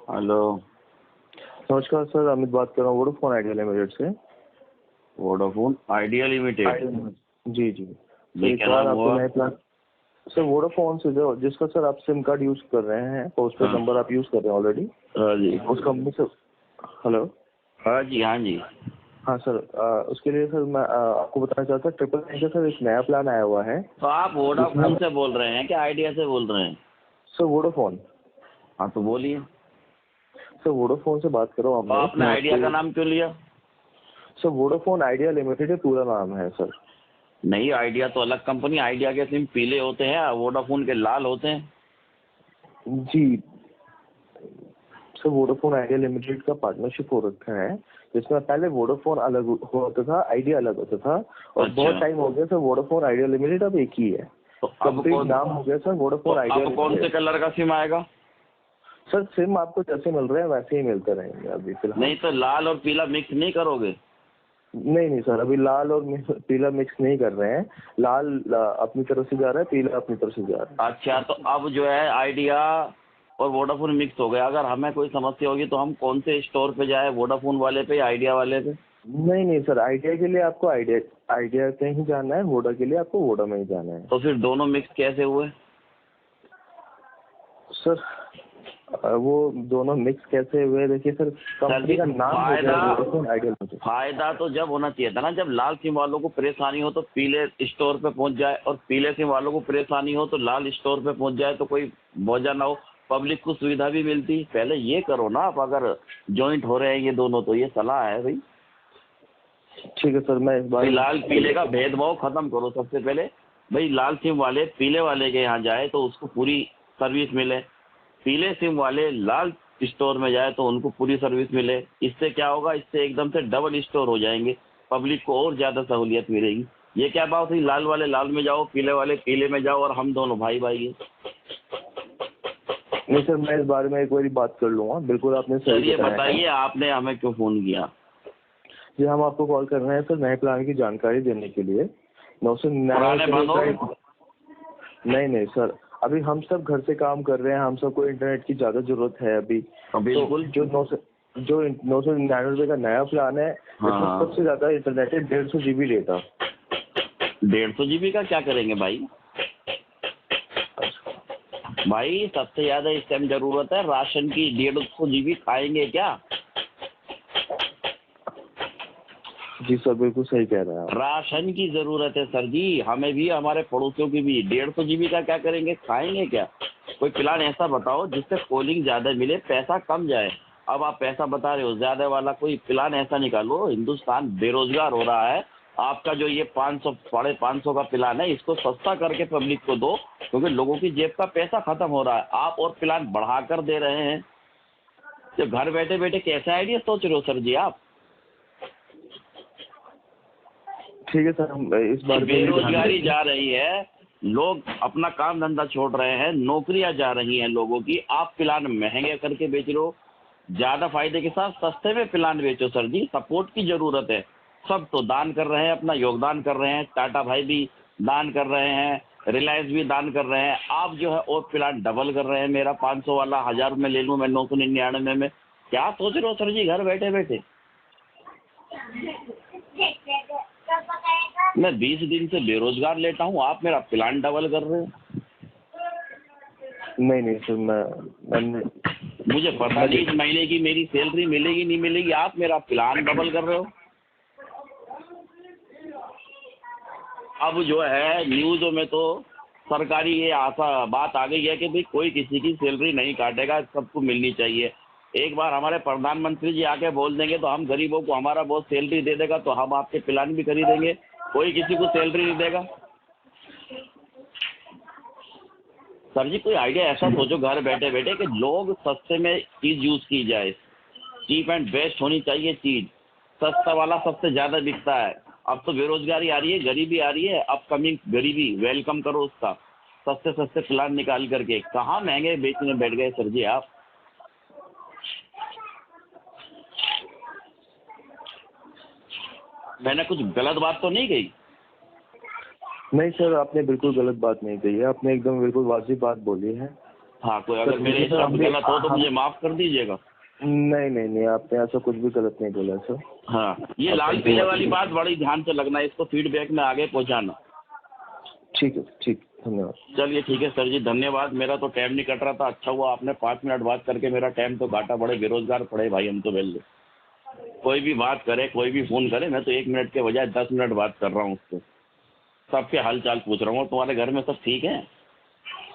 Hello. नमस्कार sir, Amit बात कर रहा हूँ वोडाफोन आइडिया लिमिटेड से। Vodafone Idea Limited. जी जी ये एक क्या बार नाम आपको हुआ? नए प्लान सर वोडाफोन से जो जिसका सर आप सिम कार्ड यूज कर रहे हैं, पोस्टपेड हाँ। नंबर आप यूज कर रहे हैं ऑलरेडी हाँ जी। उस कंपनी से। हेलो। हाँ जी, हाँ जी। हाँ सर, उसके लिए सर मैं आपको बताना चाहता हूँ, 999 का सर एक नया प्लान आया हुआ है। तो आप वोडाफोन से बोल रहे हैं क्या आइडिया से बोल रहे हैं? Sir Vodafone. हाँ तो बोलिए। सर वोडाफोन से बात करो तो आपने आइडिया का नाम क्यों लिया? सर वोडाफोन आइडिया लिमिटेड है, पूरा नाम है सर। नहीं, आइडिया तो अलग कंपनी। आइडिया के सिम पीले होते हैं, वोडाफोन के लाल होते हैं। जी सर, वोडाफोन आइडिया लिमिटेड का पार्टनरशिप हो रखा है, जिसमें पहले वोडाफोन अलग होता था, आइडिया अलग होता था, और अच्छा। बहुत टाइम हो गया सर वोडाफोन आइडिया लिमिटेड अब एक ही है। तो अब कंप्लीट कौन नाम हो गया सर तो वोडाफोन आइडिया अब कौन से लिमिटेड। कलर का सिम आएगा? सर सिम आपको जैसे मिल रहे हैं वैसे ही मिलते रहेंगे अभी फिलहाल। नहीं तो लाल और पीला मिक्स नहीं करोगे? नहीं नहीं सर, अभी लाल और पीला मिक्स नहीं कर रहे हैं। लाल अपनी तरफ से जा रहा है, पीला अपनी तरफ से जा रहा है। अच्छा, तो अब जो है आइडिया और वोडाफोन मिक्स हो गया। अगर हमें कोई समस्या होगी तो हम कौन से स्टोर पे जाए, वोडाफोन वाले पे या आइडिया वाले पे? नहीं नहीं सर, आइडिया के लिए आपको आइडिया आइडिया से ही जाना है, वोडा के लिए आपको वोडा में ही जाना है। तो फिर दोनों मिक्स कैसे हुए? सर वो दोनों मिक्स कैसे हुए, देखिए सर, कंपनी का नाम हो गया वोडाफोन आइडिया लिमिटेड। फायदा तो जब होना चाहिए था ना, जब लाल सिम वालों को परेशानी हो तो पीले स्टोर पे पहुंच जाए, और पीले सिम वालों को परेशानी हो तो लाल स्टोर पे पहुंच जाए, तो कोई बोझा ना हो, पब्लिक को सुविधा भी मिलती। पहले ये करो ना आप, अगर जॉइंट हो रहे हैं ये दोनों तो ये सलाह है भाई। ठीक है सर, मैं इस बार भाई लाल पीले का भेदभाव खत्म करो सबसे पहले। भाई लाल सिम वाले पीले वाले के यहाँ जाए तो उसको पूरी सर्विस मिले, पीले सिम वाले लाल स्टोर में जाए तो उनको पूरी सर्विस मिले। इससे क्या होगा, इससे एकदम से डबल स्टोर हो जाएंगे, पब्लिक को और ज्यादा सहूलियत मिलेगी। ये क्या बात हुई, लाल वाले लाल में जाओ, पीले वाले पीले में जाओ, और हम दोनों भाई भाई हैं। नहीं सर, मैं इस बारे में एक बार बात कर लूंगा, बिल्कुल आपने सही चलिए बताया है। बताइए, आपने हमें क्यों फोन किया? जी हम आपको कॉल कर रहे हैं सर नए प्लान की जानकारी देने के लिए। पुराने बंद हो? 999। नहीं नहीं सर, अभी हम सब घर से काम कर रहे हैं, हम सबको इंटरनेट की ज्यादा जरूरत है अभी। तो बिल्कुल। जो 999 का नया प्लान है, इसमें हाँ। सबसे ज्यादा इंटरनेट है, 150 GB डेटा। 150 GB का क्या करेंगे भाई? भाई सबसे ज्यादा इस टाइम जरूरत है राशन की। 150 GB खाएंगे क्या? जी सर, बिल्कुल सही कह रहे हैं आप। राशन की जरूरत है सर जी, हमें भी हमारे पड़ोसियों की भी। 150 GB का क्या करेंगे, खाएंगे क्या? कोई प्लान ऐसा बताओ जिससे कॉलिंग ज्यादा मिले, पैसा कम जाए। अब आप पैसा बता रहे हो ज्यादा वाला, कोई प्लान ऐसा निकालो। हिंदुस्तान बेरोजगार हो रहा है, आपका जो ये 500 550 का प्लान है इसको सस्ता करके पब्लिक को दो, क्योंकि लोगों की जेब का पैसा खत्म हो रहा है। आप और प्लान बढ़ाकर दे रहे हैं, तो घर बैठे बैठे कैसे आइडिया सोच रहे हो सर जी आप? ठीक है सर, हम इस बार में भी ध्यान बेरोजगारी देंगे। जा रही है, लोग अपना काम धंधा छोड़ रहे हैं, नौकरियां जा रही हैं लोगों की। आप प्लान महंगे करके बेच रहे हो। ज्यादा फायदे के साथ सस्ते में प्लान बेचो सर जी, सपोर्ट की जरूरत है। सब तो दान कर रहे हैं, अपना योगदान कर रहे हैं, टाटा भाई भी दान कर रहे हैं, रिलायंस भी दान कर रहे हैं। आप जो है और प्लान डबल कर रहे हैं। मेरा 500 वाला 1000 में ले लूं मैं 999 में। क्या सोच रहे हो सर जी घर बैठे बैठे? मैं 20 दिन से बेरोजगार लेटा हूँ, आप मेरा प्लान डबल कर रहे हो। नहीं नहीं सर, मैंने मुझे पता नहीं इस महीने की मेरी सैलरी मिलेगी नहीं मिलेगी, आप मेरा प्लान डबल कर रहे हो। अब जो है न्यूज़ों में तो सरकारी ये आशा बात आ गई है कि भाई कोई किसी की सैलरी नहीं काटेगा, सबको मिलनी चाहिए। एक बार हमारे प्रधानमंत्री जी आके बोल देंगे तो हम गरीबों को हमारा बहुत सैलरी दे देगा तो हम आपके प्लान भी खरीदेंगे। कोई किसी को सैलरी नहीं देगा। सर जी कोई आइडिया ऐसा सोचो घर बैठे बैठे कि लोग सस्ते में चीज यूज की जाए। चीप एंड बेस्ट होनी चाहिए चीज। सस्ता वाला सबसे ज्यादा बिकता है। अब तो बेरोजगारी आ रही है, गरीबी आ रही है, अपकमिंग गरीबी वेलकम करो उसका। सस्ते सस्ते प्लान निकाल करके कहाँ महंगे बेचने बैठ गए सर जी आप। मैंने कुछ गलत बात तो नहीं कही? नहीं सर, आपने बिल्कुल गलत बात नहीं कही है, आपने एकदम बिल्कुल वाजिब बात बोली है। हाँ, कोई अगर सर, मेरे देखिए सर, शब्द हमने गलत हो तो मुझे माफ कर दीजिएगा। नहीं नहीं नहीं, आपने ऐसा कुछ भी गलत नहीं बोला सर। हाँ, ये लाल पीले वाली बात बड़ी ध्यान से लगना है, इसको फीडबैक में आगे पहुंचाना। ठीक है, ठीक, धन्यवाद। चलिए ठीक है सर जी, धन्यवाद। मेरा तो टाइम नहीं कट रहा था, अच्छा हुआ आपने 5 मिनट बात करके मेरा टाइम तो काटा। बड़े बेरोजगार पड़े भाई हम तो वेले। कोई भी बात करे, कोई भी फोन करे, मैं तो 1 मिनट के बजाय 10 मिनट बात कर रहा हूँ उससे। सबके हाल चाल पूछ रहा हूँ। तुम्हारे घर में सब ठीक है?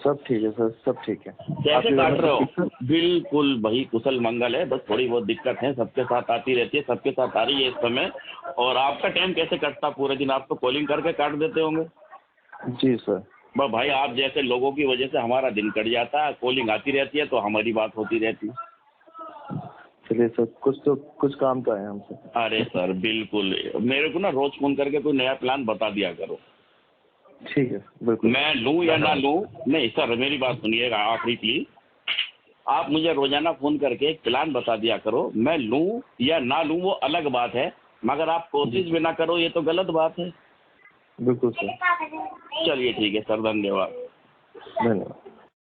सब ठीक है सर, सब ठीक है। कैसे आपके घर काट में रहे सब हो? ठीक है? बिल्कुल भाई, कुशल मंगल है, बस थोड़ी बहुत दिक्कत है, सबके साथ आती रहती है, सबके साथ आ रही है इस समय। और आपका टाइम कैसे कटता पूरे दिन? आप तो कॉलिंग करके काट देते होंगे। जी सर। बस भाई, आप जैसे लोगों की वजह से हमारा दिन कट जाता है। कॉलिंग आती रहती है तो हमारी बात होती रहती है। चलिए सर, कुछ काम तो है हमसे। अरे सर बिल्कुल, मेरे को ना रोज फोन करके कोई नया प्लान बता दिया करो। ठीक है, बिल्कुल। मैं लूं या ना लूं, नहीं सर मेरी बात सुनिएगा आखिरी प्लीज। आप मुझे रोजाना फोन करके एक प्लान बता दिया करो। मैं लूं या ना लूं वो अलग बात है, मगर आप कोशिश भी ना करो, ये तो गलत बात है। बिल्कुल सर। चलिए ठीक है सर, धन्यवाद। धन्यवाद।